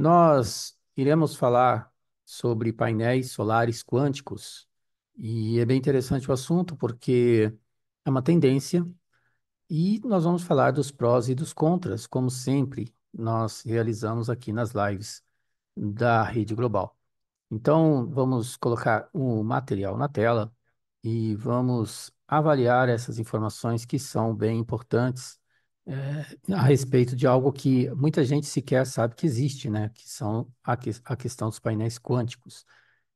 Nós iremos falar sobre painéis solares quânticos e é bem interessante o assunto porque é uma tendência e nós vamos falar dos prós e dos contras, como sempre nós realizamos aqui nas lives da Rede Global. Então, vamos colocar o material na tela e vamos avaliar essas informações que são bem importantes a respeito de algo que muita gente sequer sabe que existe, né? Que são a questão dos painéis quânticos.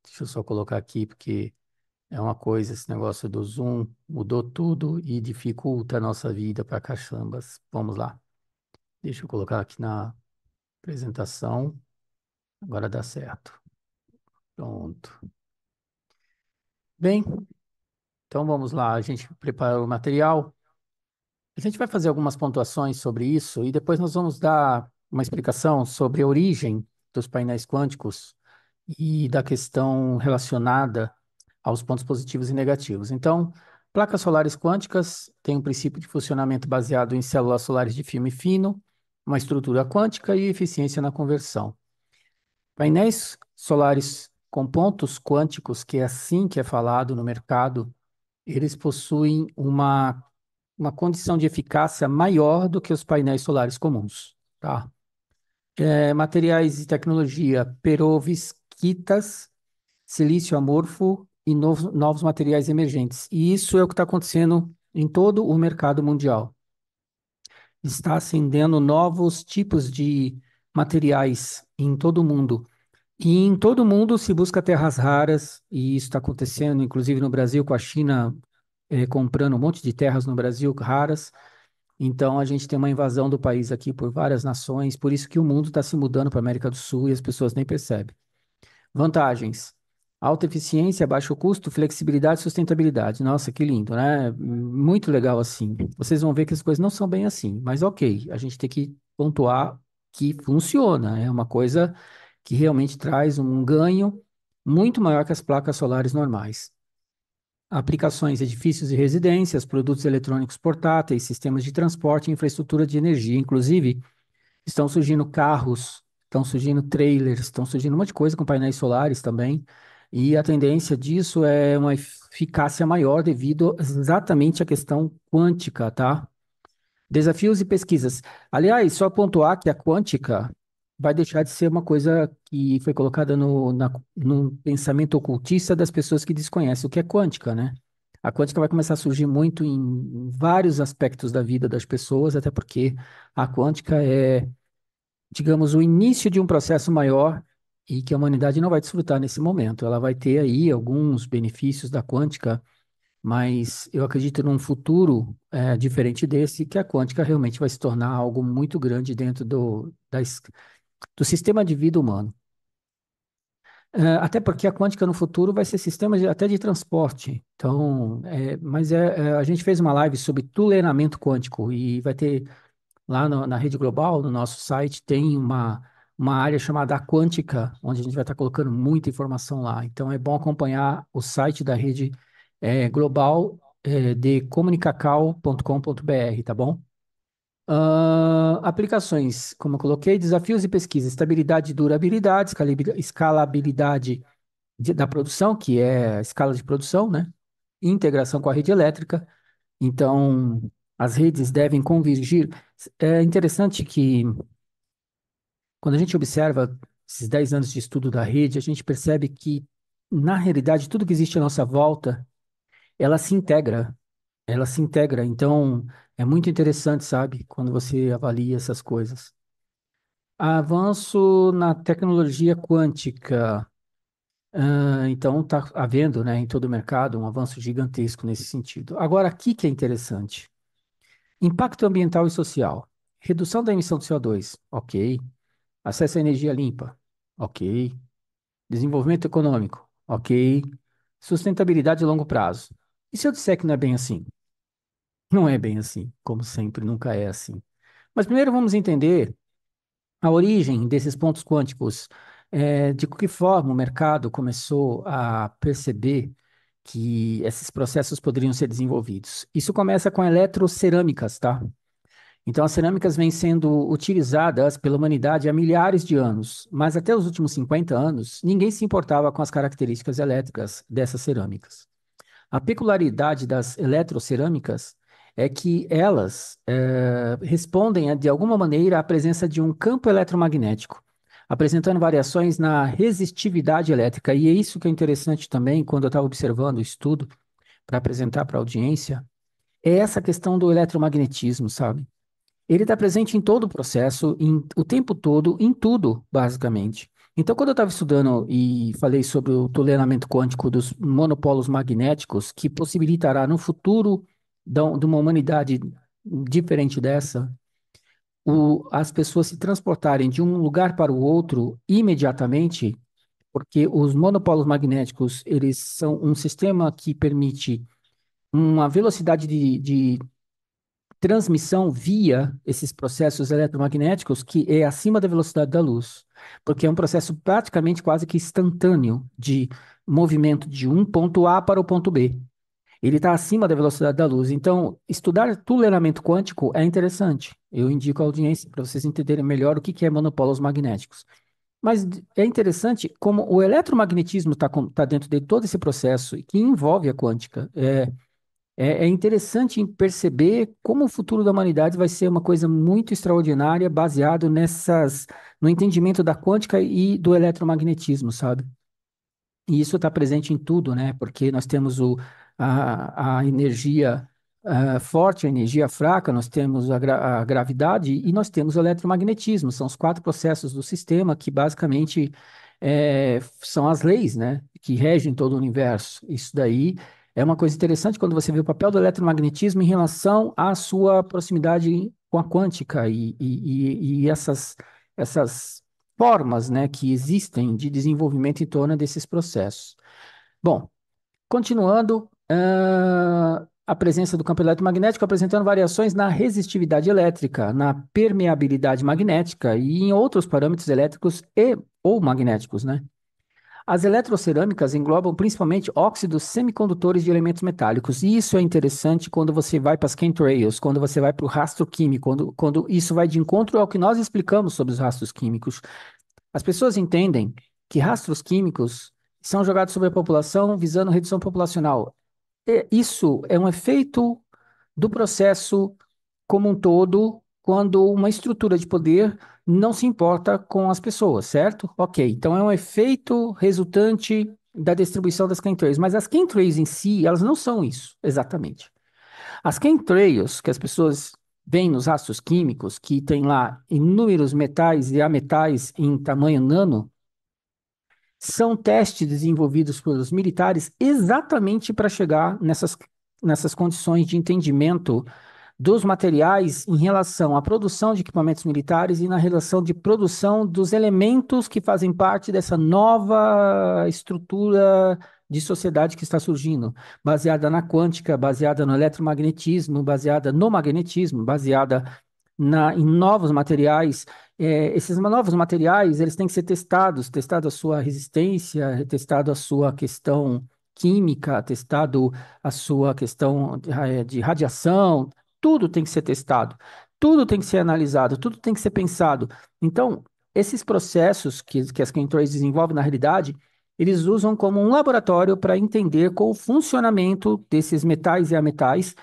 Deixa eu só colocar aqui, porque é uma coisa, esse negócio do Zoom mudou tudo e dificulta a nossa vida para caçambas. Vamos lá. Deixa eu colocar aqui na apresentação. Agora dá certo. Pronto. Bem, então vamos lá. A gente preparou o material. A gente vai fazer algumas pontuações sobre isso e depois nós vamos dar uma explicação sobre a origem dos painéis quânticos e da questão relacionada aos pontos positivos e negativos. Então, placas solares quânticas têm um princípio de funcionamento baseado em células solares de filme fino, uma estrutura quântica e eficiência na conversão. Painéis solares com pontos quânticos, que é assim que é falado no mercado, eles possuem uma condição de eficácia maior do que os painéis solares comuns, tá? Materiais e tecnologia, perovskitas, silício amorfo e novos materiais emergentes. E isso é o que está acontecendo em todo o mercado mundial. Está acendendo novos tipos de materiais em todo o mundo. E em todo o mundo se busca terras raras, e isso está acontecendo, inclusive no Brasil, com a China comprando um monte de terras no Brasil raras. Então, a gente tem uma invasão do país aqui por várias nações, por isso que o mundo está se mudando para a América do Sul e as pessoas nem percebem. Vantagens: alta eficiência, baixo custo, flexibilidade e sustentabilidade. Nossa, que lindo, né? Muito legal assim. Vocês vão ver que as coisas não são bem assim, mas ok, a gente tem que pontuar que funciona. É uma coisa que realmente traz um ganho muito maior que as placas solares normais. Aplicações, edifícios e residências, produtos eletrônicos portáteis, sistemas de transporte e infraestrutura de energia. Inclusive, estão surgindo carros, estão surgindo trailers, estão surgindo um monte de coisa com painéis solares também. E a tendência disso é uma eficácia maior devido exatamente à questão quântica, tá? Desafios e pesquisas. Aliás, só pontuar que a quântica vai deixar de ser uma coisa que foi colocada no pensamento ocultista das pessoas que desconhecem o que é quântica, né? A quântica vai começar a surgir muito em vários aspectos da vida das pessoas, até porque a quântica é, digamos, o início de um processo maior e que a humanidade não vai desfrutar nesse momento. Ela vai ter aí alguns benefícios da quântica, mas eu acredito num futuro diferente desse, que a quântica realmente vai se tornar algo muito grande dentro do sistema de vida humano. Até porque a quântica no futuro vai ser sistema até de transporte. Então, a gente fez uma live sobre tunelamento quântico e vai ter lá na Rede Global, no nosso site, tem uma área chamada Quântica, onde a gente vai estar colocando muita informação lá. Então, é bom acompanhar o site da Rede Global de comunicacau.com.br, tá bom? Aplicações, como eu coloquei, desafios e pesquisa, estabilidade e durabilidade, escalabilidade da produção, que é a escala de produção, né? Integração com a rede elétrica. Então, as redes devem convergir. É interessante que, quando a gente observa esses 10 anos de estudo da rede, a gente percebe que, na realidade, tudo que existe à nossa volta, ela se integra. Ela se integra. Então, é muito interessante, sabe, quando você avalia essas coisas. Avanço na tecnologia quântica. Então, está havendo, né, em todo o mercado um avanço gigantesco nesse sentido. Agora, aqui que é interessante. Impacto ambiental e social. Redução da emissão de CO2, ok. Acesso à energia limpa, ok. Desenvolvimento econômico, ok. Sustentabilidade a longo prazo. E se eu disser que não é bem assim? Não é bem assim, como sempre, nunca é assim. Mas primeiro vamos entender a origem desses pontos quânticos, de que forma o mercado começou a perceber que esses processos poderiam ser desenvolvidos. Isso começa com eletrocerâmicas, tá? Então, as cerâmicas vêm sendo utilizadas pela humanidade há milhares de anos, mas até os últimos 50 anos, ninguém se importava com as características elétricas dessas cerâmicas. A peculiaridade das eletrocerâmicas é que elas respondem, de alguma maneira, à presença de um campo eletromagnético, apresentando variações na resistividade elétrica. E é isso que é interessante também, quando eu estava observando o estudo para apresentar para a audiência, é essa questão do eletromagnetismo, sabe? Ele está presente em todo o processo, o tempo todo, em tudo, basicamente. Então, quando eu estava estudando e falei sobre o toleramento quântico dos monopolos magnéticos, que possibilitará no futuro de uma humanidade diferente dessa, as pessoas se transportarem de um lugar para o outro imediatamente, porque os monopolos magnéticos, eles são um sistema que permite uma velocidade de transmissão via esses processos eletromagnéticos que é acima da velocidade da luz, porque é um processo praticamente quase que instantâneo de movimento de um ponto A para o ponto B. Ele está acima da velocidade da luz. Então, estudar toleramento quântico é interessante. Eu indico à audiência para vocês entenderem melhor o que que é monopolos magnéticos. Mas é interessante como o eletromagnetismo está dentro de todo esse processo e que envolve a quântica. É interessante perceber como o futuro da humanidade vai ser uma coisa muito extraordinária, baseado no entendimento da quântica e do eletromagnetismo, sabe? E isso está presente em tudo, né? Porque nós temos a energia forte, a energia fraca, nós temos a gravidade e nós temos o eletromagnetismo. São os quatro processos do sistema que basicamente são as leis, né? Que regem todo o universo. Isso daí é uma coisa interessante quando você vê o papel do eletromagnetismo em relação à sua proximidade com a quântica e essas formas, né, que existem de desenvolvimento em torno desses processos. Bom, continuando, a presença do campo eletromagnético apresentando variações na resistividade elétrica, na permeabilidade magnética e em outros parâmetros elétricos e ou magnéticos, né? As eletrocerâmicas englobam principalmente óxidos semicondutores de elementos metálicos. E isso é interessante quando você vai para as chemtrails, quando você vai para o rastro químico, quando isso vai de encontro ao que nós explicamos sobre os rastros químicos. As pessoas entendem que rastros químicos são jogados sobre a população visando redução populacional. Isso é um efeito do processo como um todo, quando uma estrutura de poder não se importa com as pessoas, certo? Ok, então é um efeito resultante da distribuição das chemtrails, mas as chemtrails em si, elas não são isso, exatamente. As chemtrails que as pessoas veem nos rastros químicos, que tem lá inúmeros metais e ametais em tamanho nano, são testes desenvolvidos pelos militares exatamente para chegar nessas condições de entendimento dos materiais em relação à produção de equipamentos militares e na relação de produção dos elementos que fazem parte dessa nova estrutura de sociedade que está surgindo, baseada na quântica, baseada no eletromagnetismo, baseada no magnetismo, baseada em novos materiais. Esses novos materiais, eles têm que ser testados, testado a sua resistência, testado a sua questão química, testado a sua questão de radiação, tudo tem que ser testado, tudo tem que ser analisado, tudo tem que ser pensado. Então, esses processos que as chemtrails desenvolvem na realidade, eles usam como um laboratório para entender qual o funcionamento desses metais e ametais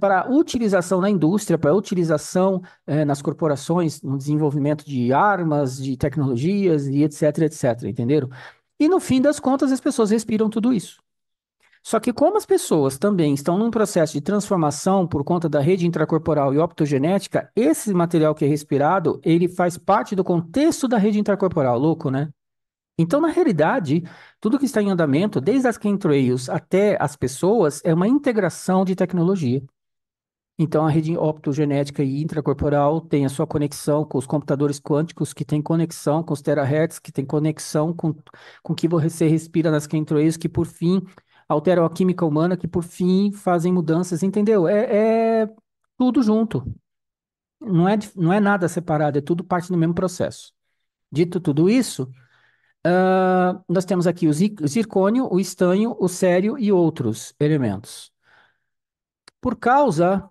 para utilização na indústria, para utilização nas corporações, no desenvolvimento de armas, de tecnologias e etc, etc, entenderam? E no fim das contas, as pessoas respiram tudo isso. Só que como as pessoas também estão num processo de transformação por conta da rede intracorporal e optogenética, esse material que é respirado, ele faz parte do contexto da rede intracorporal, louco, né? Então, na realidade, tudo que está em andamento, desde as chemtrails até as pessoas, é uma integração de tecnologia. Então, a rede optogenética e intracorporal tem a sua conexão com os computadores quânticos, que tem conexão com os terahertz, que tem conexão com o que você respira nas chemtrails, que por fim alteram a química humana, que por fim fazem mudanças, entendeu? É tudo junto. Não é nada separado, é tudo parte do mesmo processo. Dito tudo isso, nós temos aqui o zircônio, o estanho, o cério e outros elementos. Por causa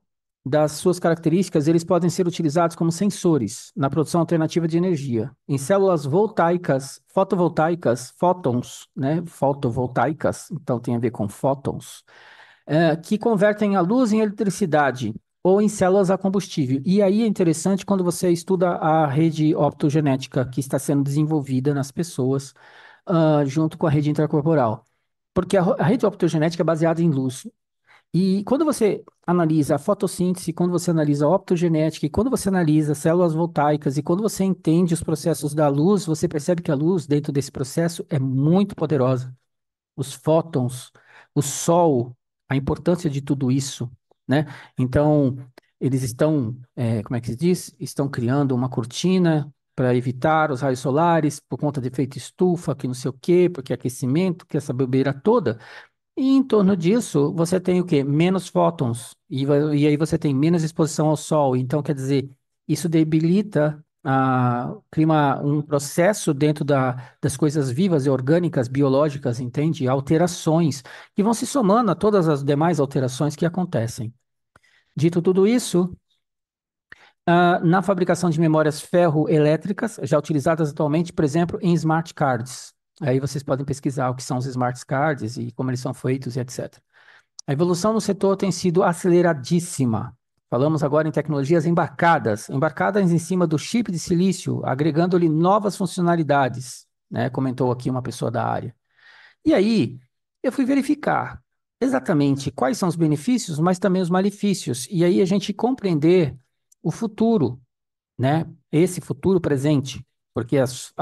das suas características, eles podem ser utilizados como sensores na produção alternativa de energia. Em células voltaicas, fotovoltaicas, fótons, né? Fotovoltaicas, então tem a ver com fótons, que convertem a luz em eletricidade ou em células a combustível. E aí é interessante quando você estuda a rede optogenética que está sendo desenvolvida nas pessoas, junto com a rede intracorporal. Porque a rede optogenética é baseada em luz. E quando você analisa a fotossíntese, quando você analisa a optogenética, e quando você analisa células voltaicas, e quando você entende os processos da luz, você percebe que a luz, dentro desse processo, é muito poderosa. Os fótons, o sol, a importância de tudo isso, né? Então, eles estão, como é que se diz? Estão criando uma cortina para evitar os raios solares por conta de efeito estufa, que não sei o quê, porque aquecimento, que essa bobeira toda. E em torno disso, você tem o quê? Menos fótons. E aí você tem menos exposição ao sol. Então, quer dizer, isso debilita, um processo dentro das coisas vivas e orgânicas, biológicas, entende? Alterações que vão se somando a todas as demais alterações que acontecem. Dito tudo isso, na fabricação de memórias ferroelétricas, já utilizadas atualmente, por exemplo, em smart cards. Aí vocês podem pesquisar o que são os smart cards e como eles são feitos e etc. A evolução no setor tem sido aceleradíssima. Falamos agora em tecnologias embarcadas em cima do chip de silício, agregando-lhe novas funcionalidades, né? Comentou aqui uma pessoa da área. E aí, eu fui verificar exatamente quais são os benefícios, mas também os malefícios. E aí a gente compreender o futuro, né? Esse futuro presente, porque as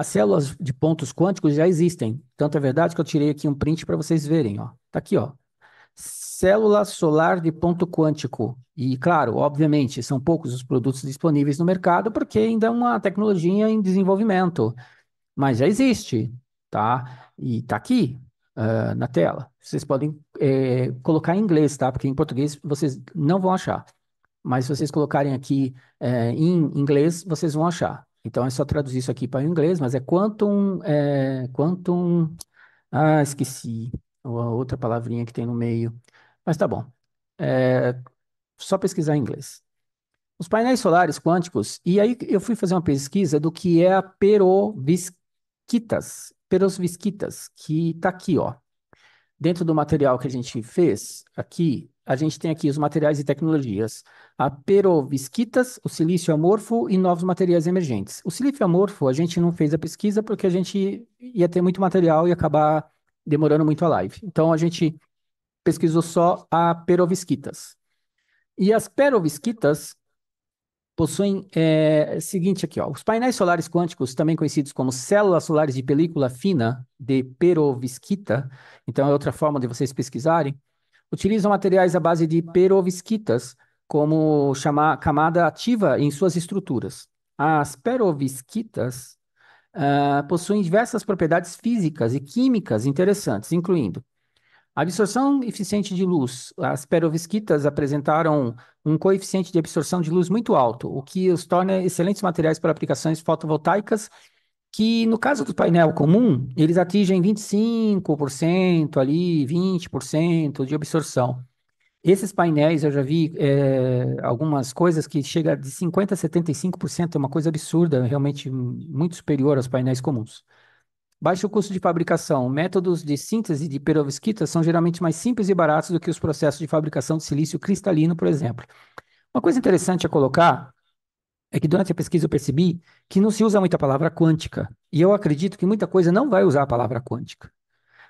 células de pontos quânticos já existem. Tanto é verdade que eu tirei aqui um print para vocês verem, ó. Tá aqui, ó. Célula solar de ponto quântico. E, claro, obviamente, são poucos os produtos disponíveis no mercado porque ainda é uma tecnologia em desenvolvimento, mas já existe, tá? E tá aqui, na tela. Vocês podem, colocar em inglês, tá? Porque em português vocês não vão achar. Mas se vocês colocarem aqui, em inglês, vocês vão achar. Então é só traduzir isso aqui para o inglês, mas é quantum, esqueci a outra palavrinha que tem no meio. Mas tá bom. É só pesquisar em inglês. Os painéis solares quânticos, e aí eu fui fazer uma pesquisa do que é a perovskitas, que está aqui, ó. Dentro do material que a gente fez aqui, a gente tem aqui os materiais e tecnologias. A perovskitas, o silício amorfo e novos materiais emergentes. O silício amorfo, a gente não fez a pesquisa porque a gente ia ter muito material e acabar demorando muito a live. Então, a gente pesquisou só a perovskitas. E as perovskitas possuem, seguinte aqui, ó, os painéis solares quânticos, também conhecidos como células solares de película fina de perovskita, então é outra forma de vocês pesquisarem, utilizam materiais à base de perovskitas como chamar camada ativa em suas estruturas. As perovskitas possuem diversas propriedades físicas e químicas interessantes, incluindo a absorção eficiente de luz. As perovskitas apresentaram um coeficiente de absorção de luz muito alto, o que os torna excelentes materiais para aplicações fotovoltaicas, que no caso do painel comum, eles atingem 25% ali, 20% de absorção. Esses painéis eu já vi, algumas coisas que chega de 50% a 75%, é uma coisa absurda, realmente muito superior aos painéis comuns. Baixo custo de fabricação. Métodos de síntese de perovskita são geralmente mais simples e baratos do que os processos de fabricação de silício cristalino, por exemplo. Uma coisa interessante a colocar é que durante a pesquisa eu percebi que não se usa muito a palavra quântica. E eu acredito que muita coisa não vai usar a palavra quântica,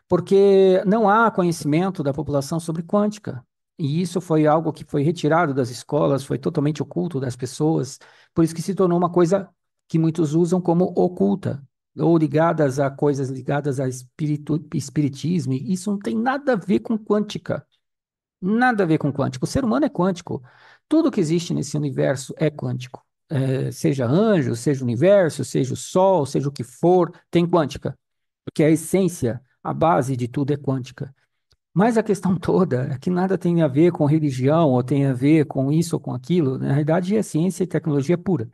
porque não há conhecimento da população sobre quântica. E isso foi algo que foi retirado das escolas, foi totalmente oculto das pessoas, por isso que se tornou uma coisa que muitos usam como oculta, ou ligadas a coisas ligadas a espiritismo. E isso não tem nada a ver com quântica. Nada a ver com quântico. O ser humano é quântico. Tudo que existe nesse universo é quântico. Seja anjo, seja universo, seja o sol, seja o que for, tem quântica. Porque a essência, a base de tudo é quântica. Mas a questão toda é que nada tem a ver com religião, ou tem a ver com isso ou com aquilo. Na realidade, é ciência e tecnologia pura.